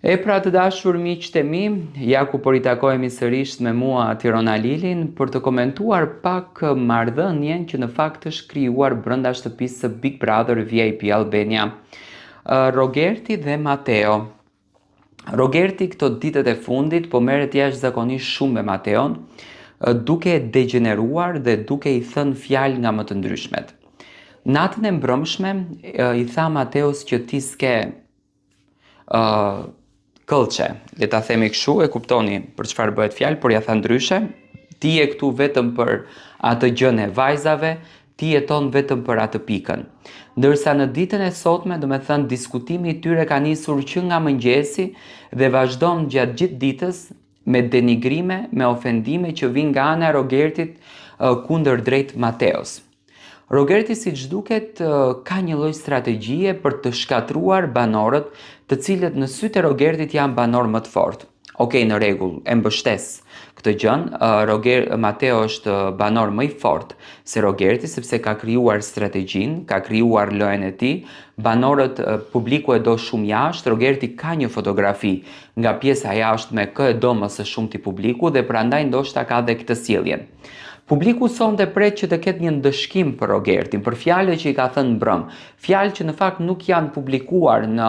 E pra të dashur miqtë e mi, ja ku po ritakohemi sërish me mua Tirona Lilin për të komentuar pak marrëdhënien që në fakt është krijuar brenda shtëpisë së Big Brother VIP Albania. Rogerti dhe Mateo. Rogerti këto ditët e fundit po merret jashtëzakonisht shumë me Mateon, duke degeneruar dhe duke i thënë fjalë nga më të ndryshmet. Natën e mbrëmshme i tha Mateos që ti s'ke këllçe, le ta themi kështu, e kuptoni për çfarë bëhet fjalë, por ja tha ndryshe, ti je këtu vetëm për atë gjën e vajzave, ti jeton vetëm për atë pikën. Ndërsa në ditën e sotme, do me thënë, diskutimi i tyre ka nisur që nga mëngjesi dhe vazhdon gjatë gjithë ditës me denigrime, me ofendime që vijnë nga ana e Rogertit kundër drejt Mateos. Rogerti siç duket ka një lloj strategjie për të shkatruar banorët, të cilët në sytë e Rogertit janë banor më të fortë. Okej, në rregull, e mbështes këtë gjën. Mateo është banor më i fortë se Rogerti sepse ka krijuar strategjinë, ka krijuar lojën e tij. Banorët, publiku e do shumë jashtë. Rogerti ka një fotografi nga pjesa jashtme kë e do më së shumti publiku dhe prandaj ndoshta ka dhe këtë sjelljen. Publiku sonte pret që të ketë një ndëshkim për Rogertin, për fjalët që i ka thënë mbrëm, fjalë që në fakt nuk janë publikuar në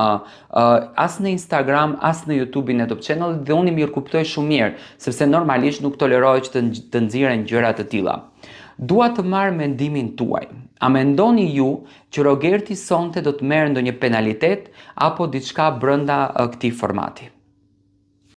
as në Instagram, as në YouTube-in e Top Channel dhe unë i mirëkuptoj shumë mirë, sepse normalisht nuk tolerohet që të nxirren gjëra të tilla. Dua të marr mendimin tuaj. A mendoni ju që Rogerti sonte do të merrë ndonjë penalitet apo diçka brenda këtij formati?